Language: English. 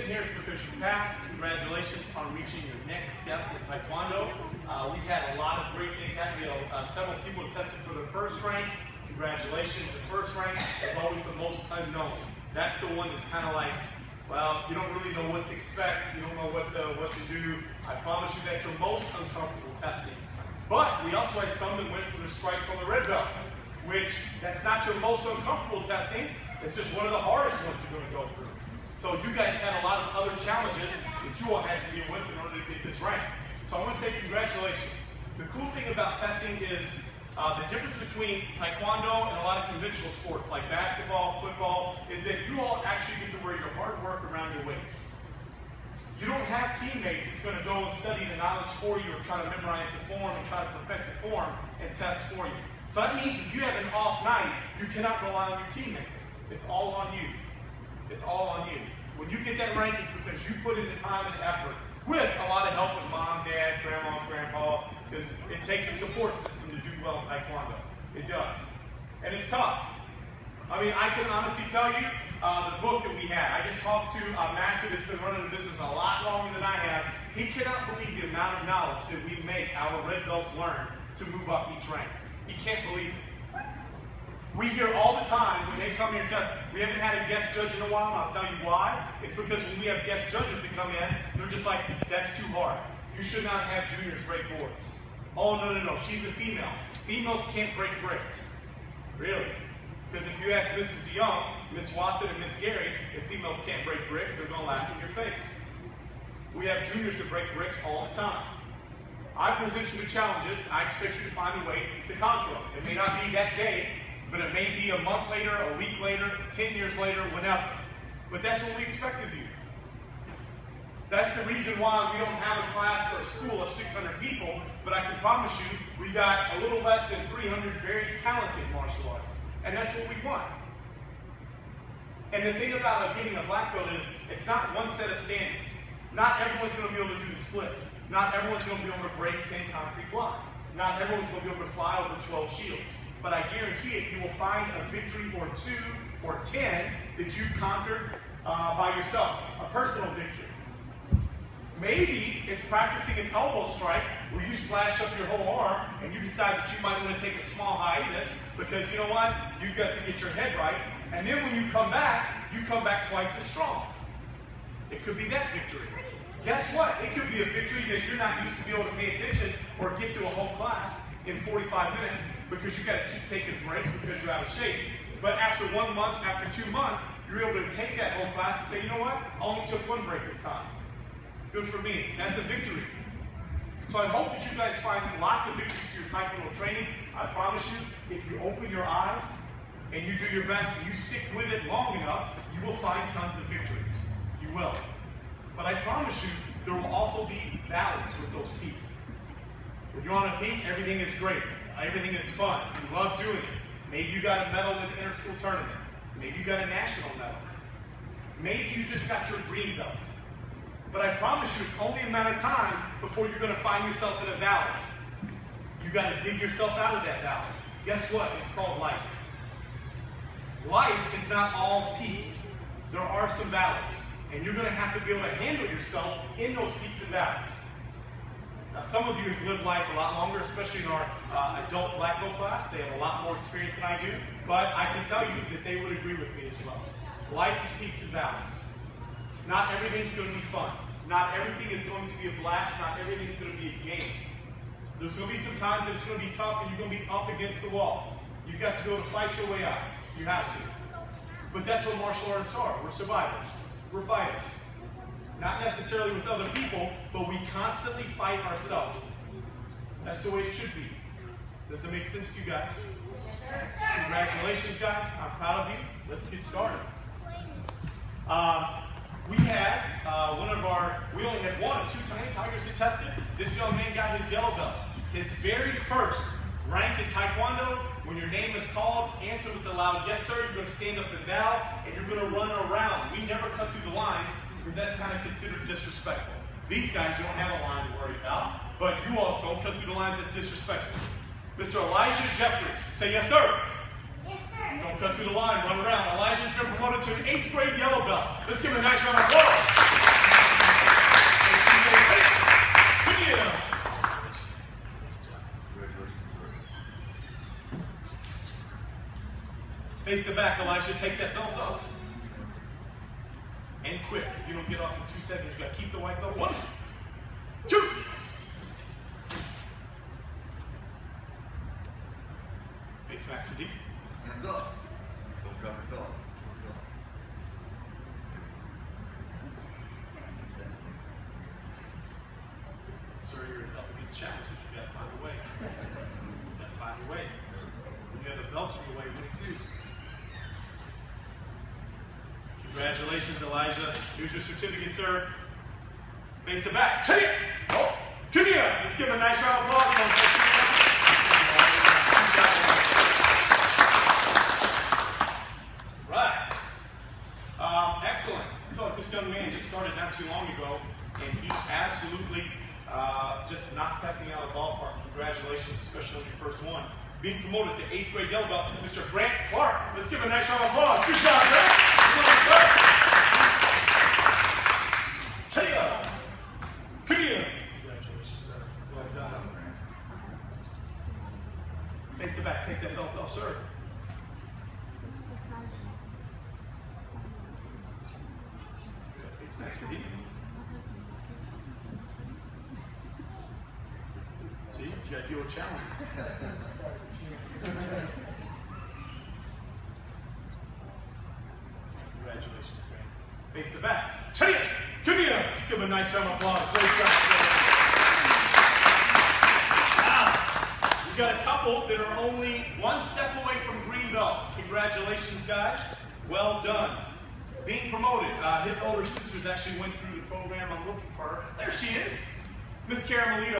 sitting here, it's because you passed. Congratulations on reaching your next step in Taekwondo. We've had a lot of great things happen. Several people have tested for their first rank. Congratulations. The first rank is always the most unknown. That's the one that's kind of like, well, you don't really know what to expect. You don't know what to do. I promise you that's your most uncomfortable testing. But we also had some that went for the stripes on the red belt, which that's not your most uncomfortable testing. It's just one of the hardest ones you're going to go through. So you guys had a lot of other challenges that you all had to deal with in order to get this rank. So I want to say congratulations. The cool thing about testing is the difference between Taekwondo and a lot of conventional sports like basketball, football, is that you all actually get to wear your hard work around your waist. You don't have teammates that's going to go and study the knowledge for you or try to memorize the form and try to perfect the form and test for you. So that means if you have an off night, you cannot rely on your teammates. It's all on you. It's all on you. When you get that rank, it's because you put in the time and effort with a lot of help with mom, dad, grandma, grandpa, because it takes a support system to do well in Taekwondo. It does. And it's tough. I mean, I can honestly tell you, the book that we had, I just talked to a master that's been running the business a lot longer than I have. He cannot believe the amount of knowledge that we make our red belts learn to move up each rank. He can't believe it. We hear all the time when they come here and test, we haven't had a guest judge in a while, and I'll tell you why. It's because when we have guest judges that come in, they're just like, that's too hard. You should not have juniors break boards. Oh, no, she's a female. Females can't break bricks. Really? Because if you ask Mrs. DeYoung, Miss Watson, and Miss Gary, if females can't break bricks, they're going to laugh in your face. We have juniors that break bricks all the time. I present you with challenges. I expect you to find a way to conquer them. It may not be that day, but it may be a month later, a week later, 10 years later, whenever. But that's what we expect of you. That's the reason why we don't have a class or a school of 600 people, but I can promise you we got a little less than 300 very talented martial artists. And that's what we want. And the thing about getting a black belt is it's not one set of standards. Not everyone's going to be able to do the splits. Not everyone's going to be able to break 10 concrete blocks. Not everyone's going to be able to fly over 12 shields. But I guarantee it, you will find a victory or 2 or 10 that you've conquered by yourself, a personal victory. Maybe it's practicing an elbow strike where you slash up your whole arm and you decide that you might want to take a small hiatus because you know what? You've got to get your head right. And then when you come back twice as strong. It could be that victory. Guess what? It could be a victory that you're not used to be able to pay attention or get through a whole class in 45 minutes because you've got to keep taking breaks because you're out of shape. But after 1 month, after 2 months, you're able to take that whole class and say, you know what? I only took 1 break this time. Good for me. That's a victory. So I hope that you guys find lots of victories through your Taekwondo training. I promise you, if you open your eyes and you do your best and you stick with it long enough, you will find tons of victories. You will. But I promise you, there will also be valleys with those peaks. When you're on a peak, everything is great. Everything is fun. You love doing it. Maybe you got a medal in the inter-school tournament. Maybe you got a national medal. Maybe you just got your green belt. But I promise you, it's only a matter of time before you're going to find yourself in a valley. You got to dig yourself out of that valley. Guess what? It's called life. Life is not all peaks. There are some valleys. And you're going to have to be able to handle yourself in those peaks and valleys. Now, some of you have lived life a lot longer, especially in our adult black belt class. They have a lot more experience than I do. But I can tell you that they would agree with me as well. Life is peaks and valleys. Not everything's going to be fun. Not everything is going to be a blast. Not everything's going to be a game. There's going to be some times that it's going to be tough and you're going to be up against the wall. You've got to be able to fight your way out. You have to. But that's what martial artists are. We're survivors. We're fighters. Not necessarily with other people, but we constantly fight ourselves. That's the way it should be. Does it make sense to you guys? Congratulations, guys. I'm proud of you. Let's get started. We had we only had 1 or 2 Tigers that tested. This young man got his yellow belt. His very first rank in Taekwondo, when your name is called, answer with a loud yes sir, you're going to stand up and bow, and you're going to run around. We never cut through the lines, because that's kind of considered disrespectful. These guys don't have a line to worry about, but you all don't cut through the lines, that's disrespectful. Mr. Elijah Jeffries, say yes sir. Yes sir. Don't cut through the line, run around. Elijah's been promoted to an 8th grade yellow belt. Let's give him a nice round of applause. Face to back, Elijah. Take that belt off. And quick. If you don't get off in 2 seconds, you got to keep the white belt. 1, 2. Face max for deep. Hands up. Don't drop your belt. Sir, you're up against challenges. You got to find a way. You got to find a way. When you have a belt in your way, what do you do? Congratulations, Elijah. Here's your certificate, sir. Face to back. Take it. Oh, come here. Let's give him a nice round of applause. Right. Excellent. I feel like this young man just started not too long ago, and he's absolutely just not testing out a ballpark. Congratulations, especially on your first one. Being promoted to 8th grade yellow belt, Mr. Grant Clark. Let's give him a nice round of applause. Good job, Grant. Taya. Come here. Congratulations, sir. Well done. Face to back. Take that belt off, sir. Face max for deep. See, you got to deal with challenges. Congratulations, Grant. Face the back. Taya, come here. Let's give him a nice round of applause. Great job. We got a couple that are only 1 step away from green belt. Congratulations, guys. Well done. Being promoted. His older sisters actually went through the program. I'm looking for her. There she is. Miss Kara Melito.